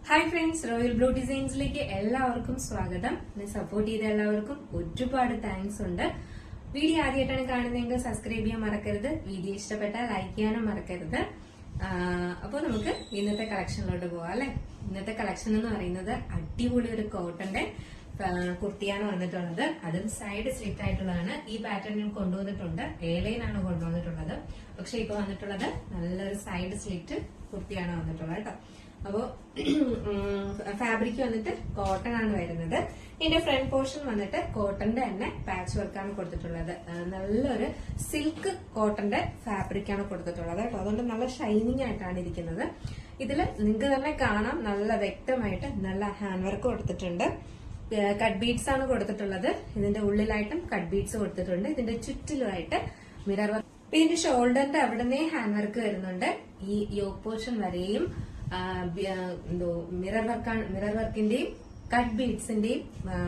Hi friends, royal blue ഡിസൈൻസിലേക്ക് എല്ലാവർക്കും സ്വാഗതം. എന്നെ സപ്പോർട്ട് ചെയ്ത എല്ലാവർക്കും ഒരുപാട് താങ്ക്സ് ഉണ്ട്. വീഡിയോ ആദ്യമായിട്ടാണ് കാണുന്നതെങ്കിൽ സബ്സ്ക്രൈബ് ചെയ്യാൻ മറക്കരുത്. വീഡിയോ ഇഷ്ടപ്പെട്ടാൽ ലൈക്ക് ചെയ്യാനും മറക്കരുത്. അപ്പോൾ നമുക്ക് ഇന്നത്തെ കളക്ഷനിലോട്ട് പോവാം അല്ലെ. ഇന്നത്തെ കളക്ഷൻ എന്ന് പറയുന്നത് അടിപൊളി ഒരു കോട്ടന്റെ കുർത്തിയാണ് വന്നിട്ടുള്ളത്. അതും സൈഡ് സ്ലിറ്റ് ആയിട്ടുള്ളതാണ്. ഈ പാറ്റേൺ ഞാൻ കൊണ്ടുവന്നിട്ടുണ്ട്. ഏലൈനാണ് കൊണ്ടുവന്നിട്ടുള്ളത്. പക്ഷെ ഇപ്പൊ വന്നിട്ടുള്ളത് നല്ലൊരു സൈഡ് സ്ലിറ്റ് കുർത്തിയാണ് വന്നിട്ടുള്ളത് കേട്ടോ. അപ്പോ ഫാബ്രിക് വന്നിട്ട് കോട്ടൺ ആണ് വരുന്നത്. ഇതിന്റെ ഫ്രണ്ട് പോർഷൻ വന്നിട്ട് കോട്ടന്റെ തന്നെ പാച്ച് വർക്കാണ് കൊടുത്തിട്ടുള്ളത്. നല്ലൊരു സിൽക്ക് കോട്ടന്റെ ഫാബ്രിക് ആണ് കൊടുത്തിട്ടുള്ളത് കേട്ടോ. അതുകൊണ്ട് നല്ല ഷൈനിങ് ആയിട്ടാണ് ഇരിക്കുന്നത്. ഇതില് നിങ്ങൾക്ക് തന്നെ കാണാം, നല്ല വ്യക്തമായിട്ട് നല്ല ഹാൻഡ് വർക്ക് കൊടുത്തിട്ടുണ്ട്. കട്ട് ബീഡ്സ് ആണ് കൊടുത്തിട്ടുള്ളത്. ഇതിന്റെ ഉള്ളിലായിട്ടും കട്ട് ബീഡ്സ് കൊടുത്തിട്ടുണ്ട്. ഇതിന്റെ ചുറ്റിലുമായിട്ട് മിറർ വർക്ക്. ഇതിന്റെ ഷോൾഡറിന്റെ അവിടെ ഹാൻഡ് വർക്ക് വരുന്നുണ്ട്. ഈ യോക്ക് പോർഷൻ വരെയും മിറർ വർക്കിന്റെയും കട്ട് ബീഡ്സിന്റെയും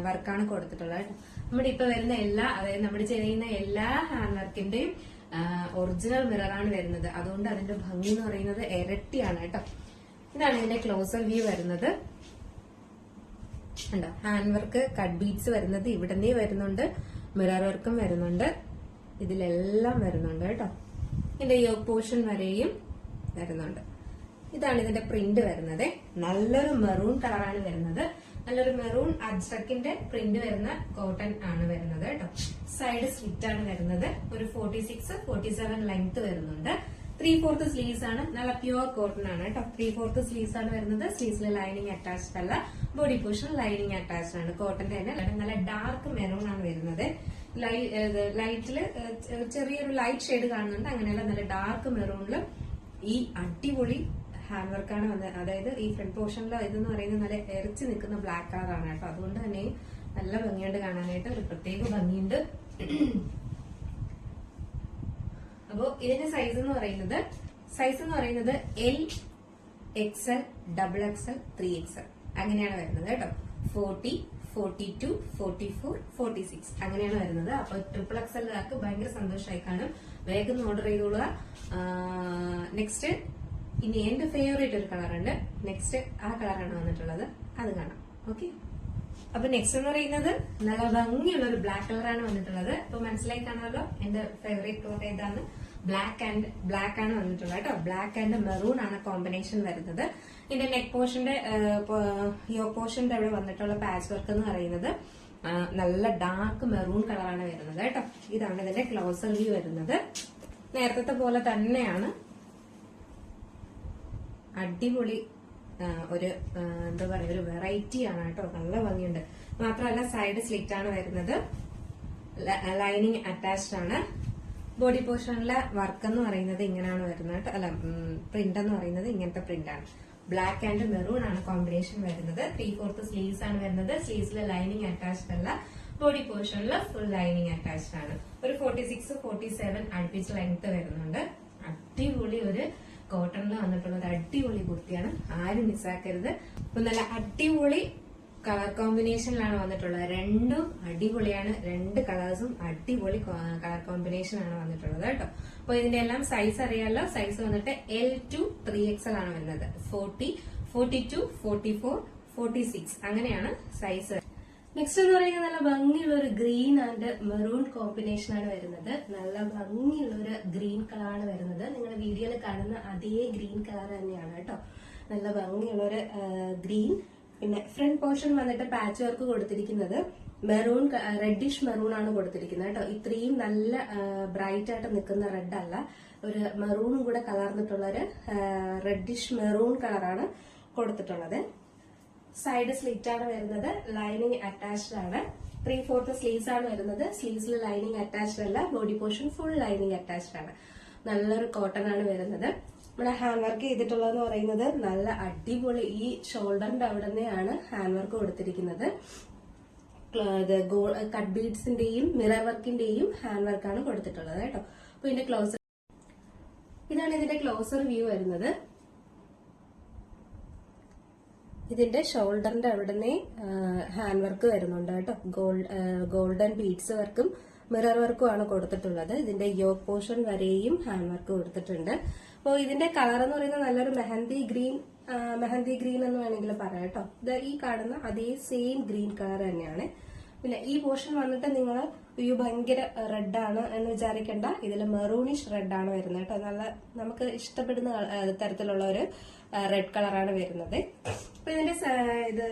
വർക്കാണ് കൊടുത്തിട്ടുള്ളത്. നമ്മുടെ ഇപ്പൊ വരുന്ന അതായത് നമ്മൾ ചെയ്യുന്ന എല്ലാ ഹാൻഡ് വർക്കിന്റെയും ഒറിജിനൽ മിററാണ് വരുന്നത്. അതുകൊണ്ട് അതിന്റെ ഭംഗി എന്ന് പറയുന്നത് ഇരട്ടിയാണ് കേട്ടോ. ഇതാണ് ഇതിന്റെ ക്ലോസർ വ്യൂ വരുന്നത്. ഉണ്ടോ, ഹാൻഡ് വർക്ക് കട്ട് ബീഡ്സ് വരുന്നത് ഇവിടെ വരുന്നുണ്ട്. മിറർ വർക്കും വരുന്നുണ്ട്. ഇതിലെല്ലാം വരുന്നുണ്ട് കേട്ടോ. ഇതിന്റെ യോക്ക് പോർഷൻ വരെയും വരുന്നുണ്ട്. ഇതാണ് ഇതിന്റെ പ്രിന്റ് വരുന്നത്. നല്ലൊരു മെറൂൺ കളറാണ് വരുന്നത്. നല്ലൊരു മെറൂൺ അജ്രക്കിന്റെ പ്രിന്റ് വരുന്ന കോട്ടൺ ആണ് വരുന്നത് കേട്ടോ. സൈഡ് സ്ലിറ്റ് ആണ് വരുന്നത്. ഒരു 46-47 ലെങ്ത് വരുന്നുണ്ട്. 3/4 സ്ലീവ്സ് ആണ്. നല്ല പ്യുവർ കോട്ടൺ ആണ് കേട്ടോ. 3/4 സ്ലീവ്സ് ആണ് വരുന്നത്. സ്ലീവ്സിൽ ലൈനിങ് അറ്റാച്ച്ഡ് അല്ല. ബോഡി പോർഷൻ ലൈനിങ് അറ്റാച്ച്ഡ് ആണ്. കോട്ടന്റെ തന്നെ നല്ല ഡാർക്ക് മെറൂൺ ആണ് വരുന്നത്. ലൈറ്റില് ചെറിയൊരു ലൈറ്റ് ഷെയ്ഡ് കാണുന്നുണ്ട്. അങ്ങനെയല്ല, നല്ല ഡാർക്ക് മെറൂണില് ഈ അടിപൊളി ഹാൻഡ് വർക്കാണ് വന്നത്. അതായത് ഈ ഫ്രണ്ട് പോർഷനിൽ ഇതെന്ന് പറയുന്നത് നല്ല എറിച്ച് നിൽക്കുന്ന ബ്ലാക്ക് കളറാണ് കേട്ടോ. അതുകൊണ്ട് തന്നെ നല്ല ഭംഗിയുണ്ട് കാണാനായിട്ട്. ഒരു പ്രത്യേക ഭംഗിയുണ്ട്. അപ്പോ ഇതിന്റെ സൈസ് എന്ന് പറയുന്നത് L, XL, XXL, 3XL അങ്ങനെയാണ് വരുന്നത് കേട്ടോ. 40, 42, 44, 46 അങ്ങനെയാണ് വരുന്നത്. അപ്പൊ XXL ഭയങ്കര സന്തോഷമായി കാണും. വേഗം ഓർഡർ ചെയ്തോളുക. നെക്സ്റ്റ് ഇനി എന്റെ ഫേവറേറ്റ് ഒരു കളറുണ്ട്. നെക്സ്റ്റ് ആ കളറാണ് വന്നിട്ടുള്ളത്. അത് കാണാം. ഓക്കെ. അപ്പൊ നെക്സ്റ്റ് എന്ന് പറയുന്നത് നല്ല ഭംഗിയുള്ള ഒരു ബ്ലാക്ക് കളറാണ് വന്നിട്ടുള്ളത്. അപ്പൊ മനസ്സിലായി കാണാമല്ലോ എന്റെ ഫേവറേറ്റ് കളർ ഏതാണ്. ബ്ലാക്ക് ആണ് വന്നിട്ടുള്ളത് കേട്ടോ. ബ്ലാക്ക് ആൻഡ് മെറൂൺ ആണ് കോമ്പിനേഷൻ വരുന്നത്. ഇതിന്റെ നെക്ക് പോർഷന്റെ യോക്ക് പോർഷന്റെ അവിടെ വന്നിട്ടുള്ള പാച്ച് വർക്ക് എന്ന് പറയുന്നത് നല്ല ഡാർക്ക് മെറൂൺ കളറാണ് വരുന്നത് കേട്ടോ. ഇതാണ് ഇതിന്റെ ക്ലോസർ വ്യൂ വരുന്നത്. നേരത്തെ പോലെ തന്നെയാണ്. അടിപൊളി ഒരു എന്താ പറയുക, ഒരു വെറൈറ്റി ആണ് കേട്ടോ. നല്ല ഭംഗിയുണ്ട്. മാത്രമല്ല സൈഡ് സ്ലിറ്റ് ആണ് വരുന്നത്. ലൈനിങ് അറ്റാച്ച്ഡ് ആണ്. ബോഡി പോർഷനിലെ വർക്ക് എന്ന് പറയുന്നത് ഇങ്ങനെയാണ് വരുന്നത്. അല്ല, പ്രിന്റ് എന്ന് പറയുന്നത് ഇങ്ങനത്തെ പ്രിന്റ് ആണ്. ബ്ലാക്ക് ആൻഡ് മെറൂൺ ആണ് കോമ്പിനേഷൻ വരുന്നത്. 3/4 സ്ലീവ്സ് ആണ് വരുന്നത്. സ്ലീവ്സിലെ ലൈനിങ് അറ്റാച്ച്ഡ് അല്ല. ബോഡി പോർഷനിൽ ഫുൾ ലൈനിങ് അറ്റാച്ച്ഡ് ആണ്. ഒരു 46-47 അടുപ്പിച്ച് ലെങ്ത് വരുന്നുണ്ട്. അടിപൊളി ഒരു കോട്ടണിൽ വന്നിട്ടുള്ള ഒരു അടിപൊളി കുർത്തിയാണ്. ആരും മിസ്സാക്കരുത്. ഇപ്പൊ നല്ല അടിപൊളി കളർ കോമ്പിനേഷനിലാണ് വന്നിട്ടുള്ളത്. രണ്ടും അടിപൊളിയാണ്. രണ്ട് കളേഴ്സും അടിപൊളി കളർ കോമ്പിനേഷൻ ആണ് വന്നിട്ടുള്ളത് കേട്ടോ. അപ്പൊ ഇതിന്റെ എല്ലാം സൈസ് അറിയാലോ. സൈസ് വന്നിട്ട് L to 3XL ആണ് വരുന്നത്. 40, 42, 44, 46 അങ്ങനെയാണ് സൈസ്. നെക്സ്റ്റ് എന്ന് പറയുന്നത് നല്ല ഭംഗിയുള്ള ഒരു ഗ്രീൻ ആൻഡ് മെറൂൺ കോമ്പിനേഷൻ ആണ് വരുന്നത്. നല്ല ഭംഗിയുള്ള ഒരു ഗ്രീൻ കളറാണ് വരുന്നത്. നിങ്ങൾ വീഡിയോയിൽ കാണുന്ന അതേ ഗ്രീൻ കളർ തന്നെയാണ് കേട്ടോ. നല്ല ഭംഗിയുള്ള ഒരു ഗ്രീൻ. പിന്നെ ഫ്രണ്ട് പോർഷൻ വന്നിട്ട് പാച്ച് വർക്ക് കൊടുത്തിരിക്കുന്നത് മെറൂൺ, റെഡിഷ് മെറൂൺ ആണ് കൊടുത്തിരിക്കുന്നത് കേട്ടോ. ഇത്രയും നല്ല ബ്രൈറ്റ് ആയിട്ട് നിൽക്കുന്ന റെഡ് അല്ല, ഒരു മെറൂണും കൂടെ കലർന്നിട്ടുള്ള ഒരു റെഡിഷ് മെറൂൺ കളറാണ് കൊടുത്തിട്ടുള്ളത്. സൈഡ് സ്ലിറ്റ് ആണ് വരുന്നത്. ലൈനിങ് അറ്റാച്ച്ഡ് ആണ്. 3/4 സ്ലീവ്സ് ആണ് വരുന്നത്. സ്ലീവ്സിൽ ലൈനിങ് അറ്റാച്ച്ഡ് അല്ല. Body portion full lining attached ആണ്. നല്ലൊരു കോട്ടൺ ആണ് വരുന്നത്. നമ്മുടെ ഹാൻഡ് വർക്ക് ചെയ്തിട്ടുള്ളതെന്ന് പറയുന്നത് നല്ല അടിപൊളി. ഈ ഷോൾഡറിന്റെ അവിടെ നിന്നാണ് ഹാൻഡ് വർക്ക് കൊടുത്തിരിക്കുന്നത്. കട്ട് ബീഡ്സിന്റെയും മിറർ വർക്കിന്റെയും ഹാൻഡ് വർക്കാണ് കൊടുത്തിട്ടുള്ളത് കേട്ടോ. അപ്പൊ ഇതാണ് ഇതിന്റെ ക്ലോസർ വ്യൂ വരുന്നത്. ഇതിന്റെ ഷോൾഡറിന്റെ അവിടെ ഹാൻഡ് വർക്ക് വരുന്നുണ്ട് കേട്ടോ. ഗോൾഡൻ ബീഡ്സ് വർക്കും മിറർ വർക്കും ആണ് കൊടുത്തിട്ടുള്ളത്. ഇതിന്റെ യോക്ക് പോർഷൻ വരെയും ഹാൻഡ് വർക്ക് കൊടുത്തിട്ടുണ്ട്. അപ്പോൾ ഇതിന്റെ കളർ എന്ന് പറയുന്നത് നല്ലൊരു മെഹന്തി ഗ്രീൻ മെഹന്തി ഗ്രീൻ എന്ന് വേണമെങ്കിൽ പറയാം കേട്ടോ. ഇത് ഈ കാണുന്ന അതേ സെയിം ഗ്രീൻ കളർ തന്നെയാണ്. പിന്നെ ഈ പോർഷൻ വന്നിട്ട് നിങ്ങൾ ഭയങ്കര റെഡാണ് എന്ന് വിചാരിക്കേണ്ട. ഇതിൽ മെറൂണിഷ് റെഡാണ് വരുന്നത് കേട്ടോ. നല്ല നമുക്ക് ഇഷ്ടപ്പെടുന്ന തരത്തിലുള്ള ഒരു റെഡ് കളറാണ് വരുന്നത്. അപ്പൊ ഇതിന്റെ ഇത്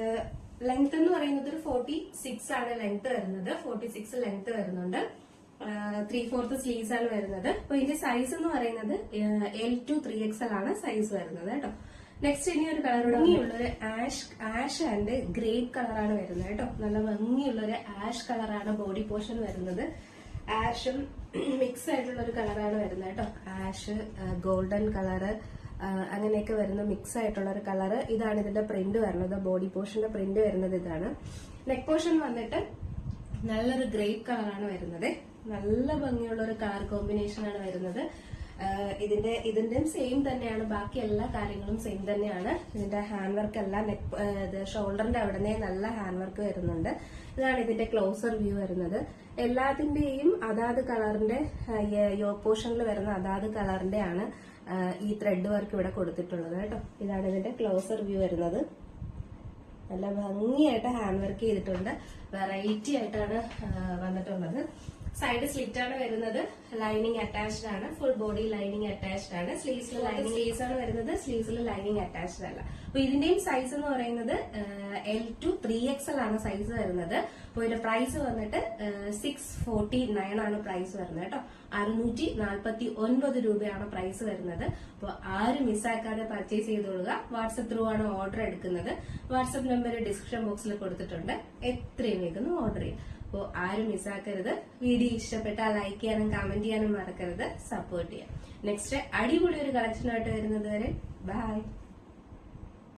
ലെങ്ത് എന്ന് പറയുന്നത് ഒരു 46 ആണ് ലെങ്ത് വരുന്നത്. 46 ലെങ്ത് വരുന്നുണ്ട്. 3/4 സ്ലീവ്സ് ആണ് വരുന്നത്. അപ്പൊ ഇതിന്റെ സൈസ് എന്ന് പറയുന്നത് L to 3XL ആണ് സൈസ് വരുന്നത് കേട്ടോ. നെക്സ്റ്റ് ഇനി ഒരു കളർ ഭംഗിയുള്ളൊരു ആഷ് ആൻഡ് ഗ്രേപ്പ് കളറാണ് വരുന്നത് കേട്ടോ. നല്ല ഭംഗിയുള്ളൊരു ആഷ് കളറാണ് ബോഡി പോർഷൻ വരുന്നത്. ആഷും മിക്സ് ആയിട്ടുള്ള ഒരു കളറാണ് വരുന്നത് കേട്ടോ. ആഷ്, ഗോൾഡൻ കളറ്, അങ്ങനെയൊക്കെ വരുന്ന മിക്സ് ആയിട്ടുള്ള ഒരു കളറ്. ഇതാണ് ഇതിന്റെ പ്രിന്റ് വരുന്നത്. ബോഡി പോർഷന്റെ പ്രിന്റ് വരുന്നത് ഇതാണ്. നെക്ക് പോർഷൻ വന്നിട്ട് നല്ലൊരു ഗ്രേപ്പ് കളറാണ് വരുന്നത്. നല്ല ഭംഗിയുള്ള ഒരു കളർ കോമ്പിനേഷൻ ആണ് വരുന്നത്. ഇതിന്റെയും സെയിം തന്നെയാണ്. ബാക്കി എല്ലാ കാര്യങ്ങളും സെയിം തന്നെയാണ്. ഇതിന്റെ ഹാൻഡ് വർക്ക് എല്ലാം ഷോൾഡറിന്റെ അവിടെ നല്ല ഹാൻഡ് വർക്ക് വരുന്നുണ്ട്. ഇതാണ് ഇതിന്റെ ക്ലോസർ വ്യൂ വരുന്നത്. എല്ലാത്തിന്റെയും അതാത് കളറിന്റെ യോക്ക് പോർഷനിൽ വരുന്ന അതാത് കളറിന്റെ ആണ് ഈ ത്രെഡ് വർക്ക് ഇവിടെ കൊടുത്തിട്ടുള്ളത് കേട്ടോ. ഇതാണ് ഇതിന്റെ ക്ലോസർ വ്യൂ വരുന്നത്. നല്ല ഭംഗിയായിട്ട് ഹാൻഡ് വർക്ക് ചെയ്തിട്ടുണ്ട്. വെറൈറ്റി ആയിട്ടാണ് വന്നിട്ടുള്ളത്. സൈഡ് സ്ലിറ്റ് ആണ് വരുന്നത്. ലൈനിങ് അറ്റാച്ച്ഡ് ആണ്. ഫുൾ ബോഡി ലൈനിങ് അറ്റാച്ച്ഡ് ആണ്. സ്ലീവ്സ് ആണ് വരുന്നത്. സ്ലീവ്സിൽ ലൈനിങ് അറ്റാച്ച്ഡ് അല്ല. അപ്പൊ ഇതിന്റെയും സൈസ് എന്ന് പറയുന്നത് L to 3XL ആണ് സൈസ് വരുന്നത്. അപ്പൊ ഇതിന്റെ പ്രൈസ് വന്നിട്ട് 649 ആണ് പ്രൈസ് വരുന്നത് കേട്ടോ. 649 രൂപയാണ് പ്രൈസ് വരുന്നത്. അപ്പൊ ആരും മിസ്സാക്കാതെ പർച്ചേസ് ചെയ്തോളുക. വാട്സ്ആപ്പ് ത്രൂ ആണ് ഓർഡർ എടുക്കുന്നത്. വാട്സ്ആപ്പ് നമ്പർ ഡിസ്ക്രിപ്ഷൻ ബോക്സിൽ കൊടുത്തിട്ടുണ്ട്. എത്രയും വേഗം ഓർഡർ ചെയ്യും. അപ്പോൾ ആരും മിസ്സാക്കരുത്. വീഡിയോ ഇഷ്ടപ്പെട്ടാൽ ലൈക്ക് ചെയ്യാനും കമന്റ് ചെയ്യാനും മറക്കരുത്. സപ്പോർട്ട് ചെയ്യാം. നെക്സ്റ്റ് അടിപൊളി ഒരു കളക്ഷനായിട്ട് വരുന്നത് വരെ ബൈ.